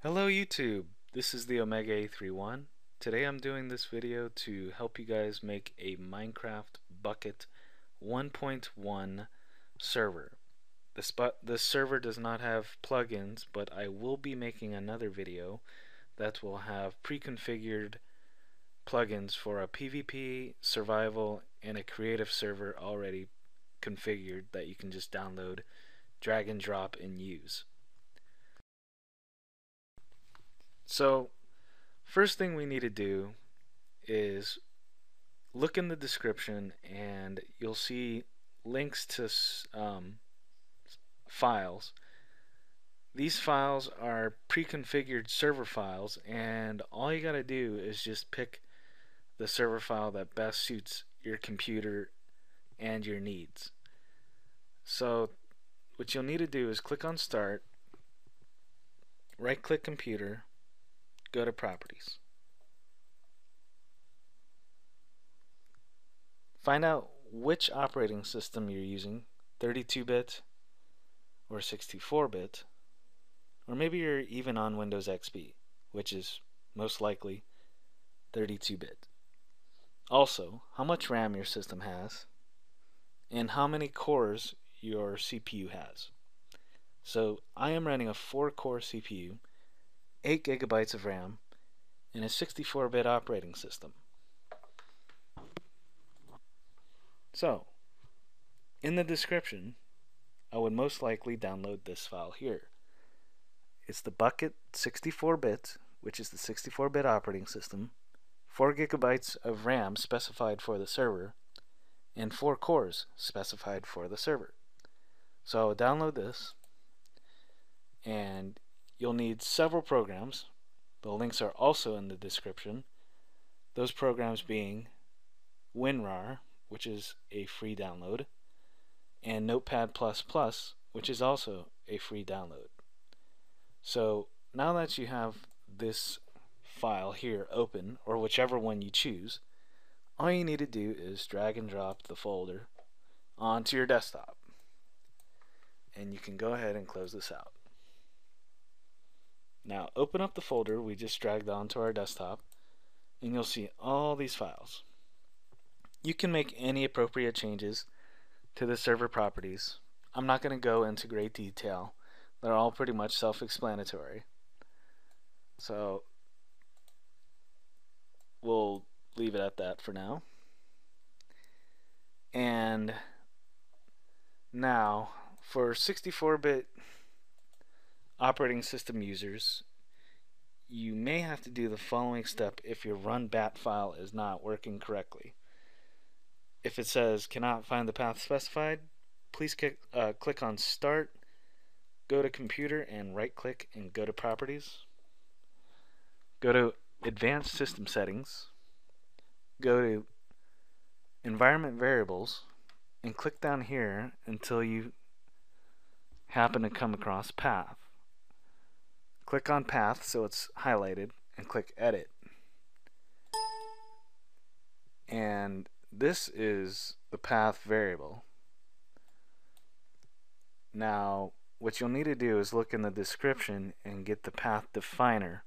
Hello YouTube, this is the Omega A31. Today I'm doing this video to help you guys make a Minecraft Bucket 1.1 server. This server does not have plugins, but I will be making another video that will have pre-configured plugins for a PvP, survival, and a creative server already configured that you can just download, drag and drop, and use. So, first thing we need to do is look in the description and you'll see links to files. These files are pre-configured server files, and all you gotta do is just pick the server file that best suits your computer and your needs. So what you'll need to do is click on Start, right click Computer, go to Properties. Find out which operating system you're using, 32-bit or 64-bit, or maybe you're even on Windows XP, which is most likely 32-bit. Also, how much RAM your system has, and how many cores your CPU has. So I am running a 4-core CPU, 8 gigabytes of RAM, and a 64-bit operating system. So, in the description, I would most likely download this file here. It's the Bucket 64-bit, which is the 64-bit operating system, 4 gigabytes of RAM specified for the server, and 4 cores specified for the server. So I'll download this, and you'll need several programs. The links are also in the description. Those programs being WinRAR, which is a free download, and Notepad++, which is also a free download. So now that you have this file here open, or whichever one you choose, all you need to do is drag and drop the folder onto your desktop, and you can go ahead and close this out. Now open up the folder we just dragged onto our desktop, and you'll see all these files. You can make any appropriate changes to the server properties. I'm not going to go into great detail. They're all pretty much self-explanatory. So we'll leave it at that for now. And now, for 64-bit operating system users, you may have to do the following step if your run bat file is not working correctly. If it says cannot find the path specified, please click on Start, go to Computer, and right click and go to Properties. Go to Advanced System Settings, go to Environment Variables, and click down here until you happen to come across Path. Click on Path so it's highlighted and click Edit. And this is the path variable. Now, what you'll need to do is look in the description and get the path definer.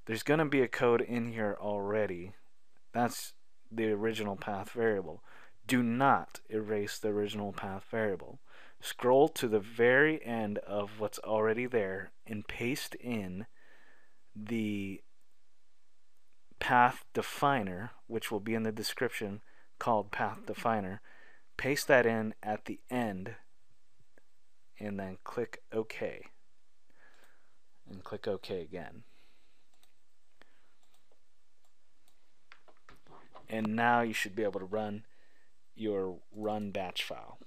There's going to be a code in here already. That's the original path variable. Do not erase the original path variable. Scroll to the very end of what's already there and paste in the path definer, which will be in the description, called path definer. Paste that in at the end and then click OK, and click OK again. And now you should be able to run your run batch file.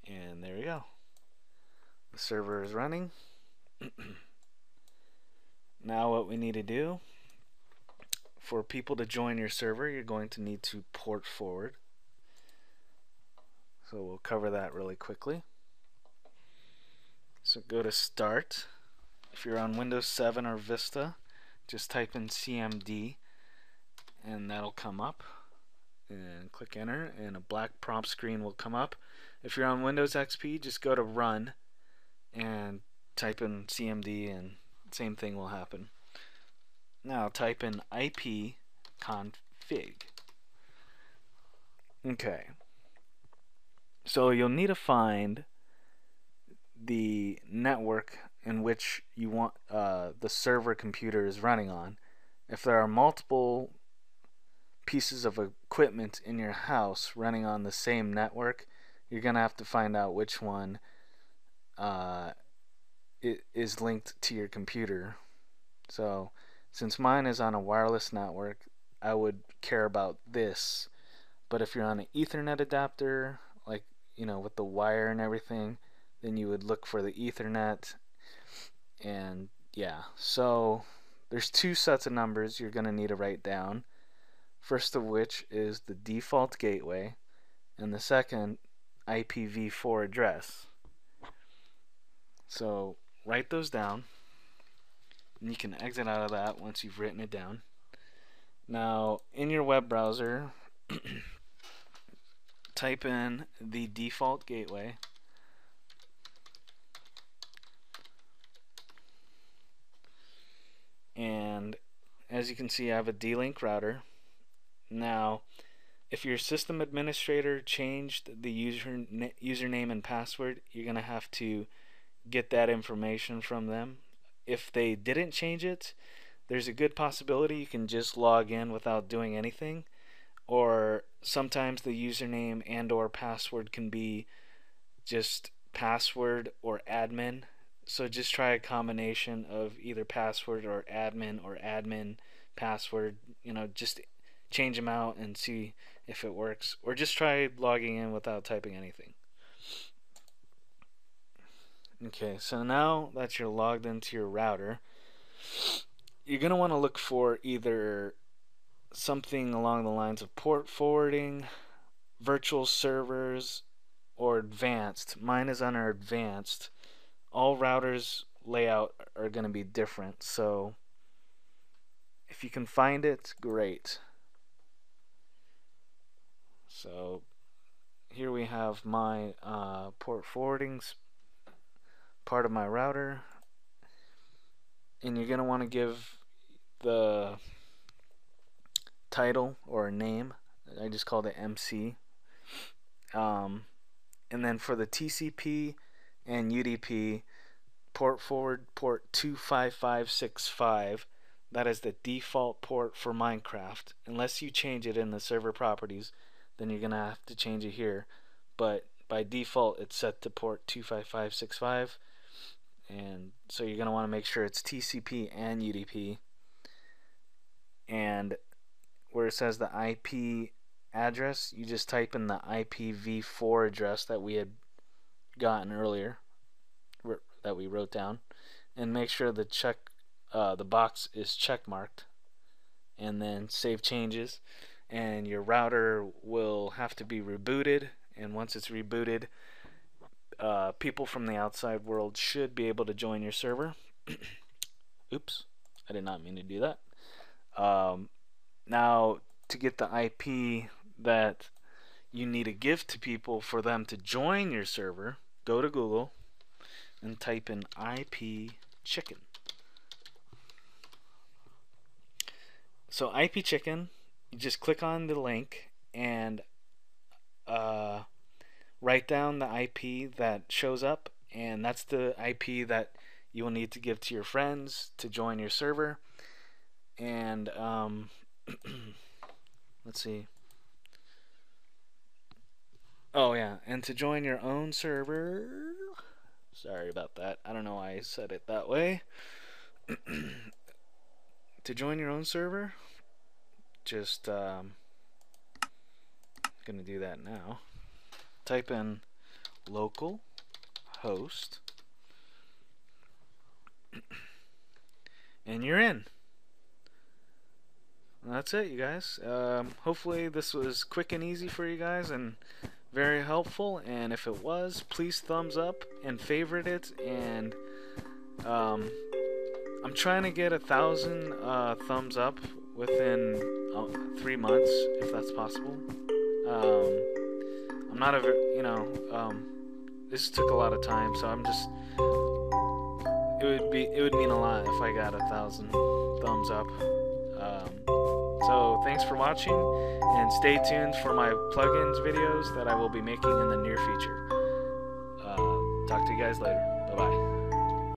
And there we go. The server is running. Now what we need to do, for people to join your server, you're going to need to port forward. So we'll cover that really quickly. So go to Start. If you're on Windows 7 or Vista, just type in CMD and that'll come up. and click enter, and a black prompt screen will come up. If you're on Windows XP, just go to run and type in cmd, and same thing will happen. Now type in ipconfig. Okay, so you'll need to find the network in which you want the server computer is running on. If there are multiple pieces of equipment in your house running on the same network, you're going to have to find out which one is linked to your computer. So since mine is on a wireless network, I would care about this. But if you're on an Ethernet adapter, like, you know, with the wire and everything, then you would look for the Ethernet. And yeah, so there's two sets of numbers you're going to need to write down. First of which is the default gateway, and the second IPv4 address. So write those down, and you can exit out of that once you've written it down. Now in your web browser, type in the default gateway, and as you can see, I have a D-Link router. Now if your system administrator changed the username and password, you're going to have to get that information from them. If they didn't change it, there's a good possibility you can just log in without doing anything, or sometimes the username and or password can be just password or admin. So just try a combination of either password or admin password, you know, just change them out and see if it works, or just try logging in without typing anything. Okay, so now that you're logged into your router, you're going to want to look for either something along the lines of port forwarding, virtual servers, or advanced. Mine is under advanced. All routers layout are going to be different, so if you can find it, great. So here we have my port forwarding part of my router, and you're going to want to give the title or name. I just called it MC. And then for the TCP and UDP, port forward port 25565. That is the default port for Minecraft. Unless you change it in the server properties, then you're going to have to change it here. But by default, it's set to port 25565. And so you're going to want to make sure it's TCP and UDP. And where it says the IP address, you just type in the IPv4 address that we had gotten earlier, that we wrote down, and make sure the box is check marked, and then save changes. And your router will have to be rebooted, and once it's rebooted, people from the outside world should be able to join your server. Oops, I did not mean to do that. Now, to get the IP that you need to give to people for them to join your server, go to Google and type in IP chicken. So IP chicken, you just click on the link and write down the IP that shows up, and that's the IP that you will need to give to your friends to join your server. And let's see. Oh yeah, and to join your own server, sorry about that, I don't know why I said it that way. To join your own server, just gonna do that now. Type in local host, and you're in. And that's it, you guys. Hopefully this was quick and easy for you guys and very helpful, and if it was, please thumbs up and favorite it. And I'm trying to get 1,000 thumbs up within 3 months, if that's possible. I'm not a, this took a lot of time, so I'm just, it would mean a lot if I got 1,000 thumbs up. So thanks for watching, and stay tuned for my plugins videos that I will be making in the near future. Talk to you guys later. Bye bye.